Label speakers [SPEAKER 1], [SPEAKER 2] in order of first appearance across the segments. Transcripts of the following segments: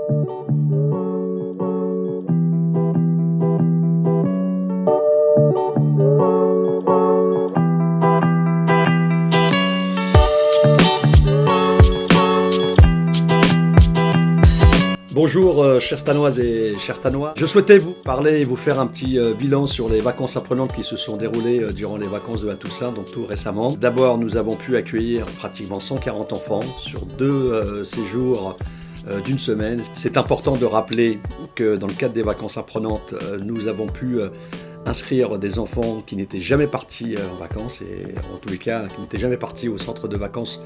[SPEAKER 1] Bonjour chères Stanoises et chers Stanois. Je souhaitais vous parler et vous faire un petit bilan sur les vacances apprenantes qui se sont déroulées durant les vacances de la Toussaint, donc tout récemment. D'abord, nous avons pu accueillir pratiquement 140 enfants sur deux séjours d'une semaine. C'est important de rappeler que dans le cadre des vacances apprenantes, nous avons pu inscrire des enfants qui n'étaient jamais partis en vacances et en tous les cas qui n'étaient jamais partis au centre de vacances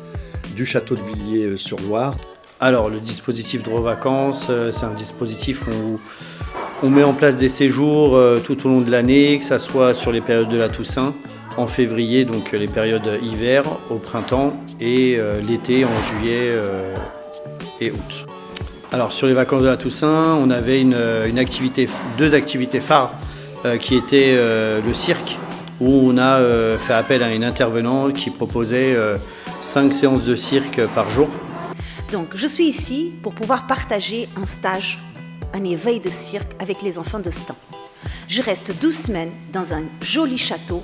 [SPEAKER 1] du château de Villiers-sur-Loire.
[SPEAKER 2] Alors le dispositif Drovacances, c'est un dispositif où on met en place des séjours tout au long de l'année, que ce soit sur les périodes de la Toussaint, en février, donc les périodes hiver, au printemps et l'été en juillet et août. Alors sur les vacances de la Toussaint, on avait deux activités phares qui étaient le cirque, où on a fait appel à une intervenante qui proposait 5 séances de cirque par jour.
[SPEAKER 3] Donc, je suis ici pour pouvoir partager un stage, un éveil de cirque avec les enfants de Stan. Je reste 12 semaines dans un joli château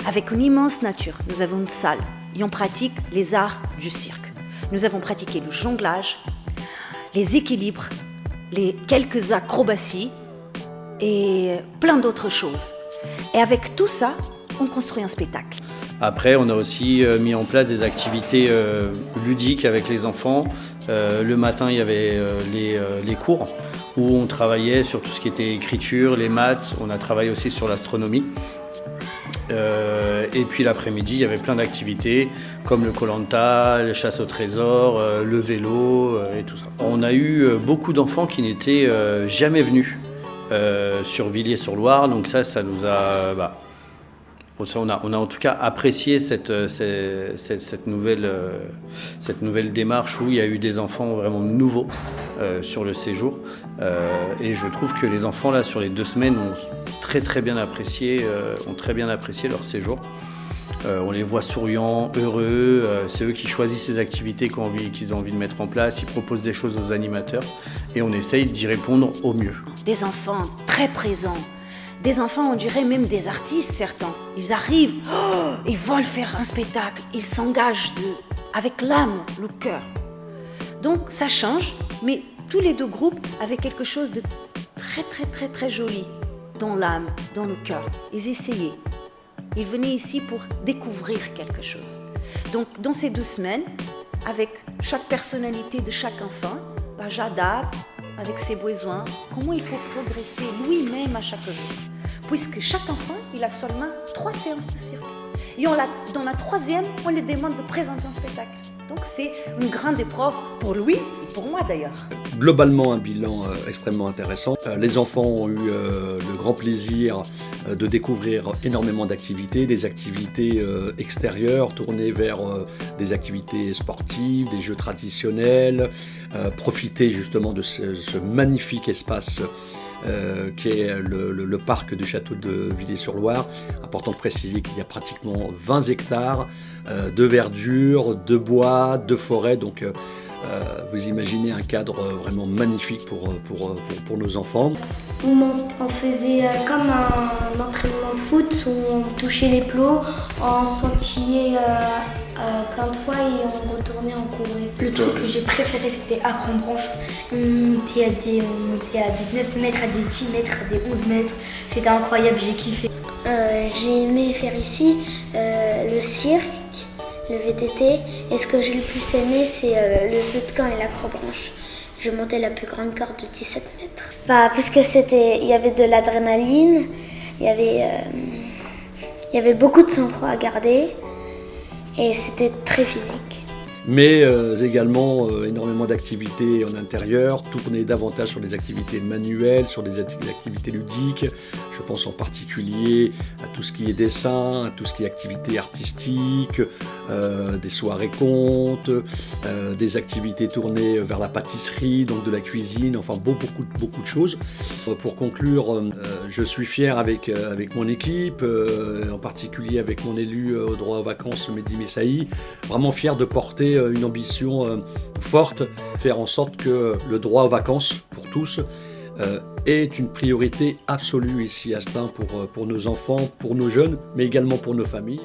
[SPEAKER 3] avec une immense nature. Nous avons une salle et on pratique les arts du cirque. Nous avons pratiqué le jonglage, les équilibres, les quelques acrobaties et plein d'autres choses. Et avec tout ça, on construit un spectacle.
[SPEAKER 2] Après, on a aussi mis en place des activités ludiques avec les enfants. Le matin, il y avait les cours où on travaillait sur tout ce qui était écriture, les maths. On a travaillé aussi sur l'astronomie. Et puis l'après-midi, il y avait plein d'activités comme le Koh-Lanta, la chasse au trésor, le vélo et tout ça. On a eu beaucoup d'enfants qui n'étaient jamais venus sur Villiers-sur-Loire. Donc ça nous a... On a en tout cas apprécié cette nouvelle démarche où il y a eu des enfants vraiment nouveaux sur le séjour. Et je trouve que les enfants, là, sur les 2 semaines, ont très bien apprécié leur séjour. On les voit souriants, heureux. C'est eux qui choisissent ces activités qu'ils ont envie de mettre en place. Ils proposent des choses aux animateurs et on essaye d'y répondre au mieux.
[SPEAKER 3] Des enfants très présents. Des enfants, on dirait même des artistes, certains. Ils arrivent, ils veulent faire un spectacle. Ils s'engagent avec l'âme, le cœur. Donc, ça change, mais tous les deux groupes avaient quelque chose de très joli dans l'âme, dans le cœur. Ils essayaient. Ils venaient ici pour découvrir quelque chose. Donc, dans ces 2 semaines, avec chaque personnalité de chaque enfant, j'adapte avec ses besoins, comment il faut progresser lui-même à chaque jour. Puisque chaque enfant, il a seulement 3 séances de cirque. Et dans la 3e, on lui demande de présenter un spectacle. Donc c'est une grande épreuve pour lui et pour moi d'ailleurs.
[SPEAKER 1] Globalement, un bilan extrêmement intéressant. Les enfants ont eu le grand plaisir de découvrir énormément d'activités, des activités extérieures tournées vers des activités sportives, des jeux traditionnels, profiter justement de ce magnifique espace qui est le parc du château de Villiers-sur-Loire. Important de préciser qu'il y a pratiquement 20 hectares de verdure, de bois, de forêt. Donc vous imaginez un cadre vraiment magnifique pour nos enfants.
[SPEAKER 4] On faisait comme un entraînement de foot où on touchait les plots, on sautillait plein de fois et on retournait en courait. Le truc que j'ai préféré, c'était Accrobranche. On montait à des 9 mètres, à des 10 mètres, à des 11 mètres. C'était incroyable, j'ai kiffé. J'ai aimé faire ici le cirque, le VTT. Et ce que j'ai le plus aimé, c'est le feu de camp et l'acrobranche. Je montais la plus grande corde de 17 mètres. Puisque il y avait de l'adrénaline, il y avait beaucoup de sang-froid à garder et c'était très physique.
[SPEAKER 1] Mais également énormément d'activités en intérieur, tournées davantage sur des activités manuelles, sur des activités ludiques. Je pense en particulier à tout ce qui est dessin, à tout ce qui est activités artistiques, des soirées contes, des activités tournées vers la pâtisserie, donc de la cuisine, enfin beaucoup de choses. Pour conclure, je suis fier avec mon équipe, en particulier avec mon élu au droit aux vacances, Mehdi Messaï, vraiment fier de porter avait une ambition forte, faire en sorte que le droit aux vacances pour tous est une priorité absolue ici à Stains pour nos enfants, pour nos jeunes, mais également pour nos familles.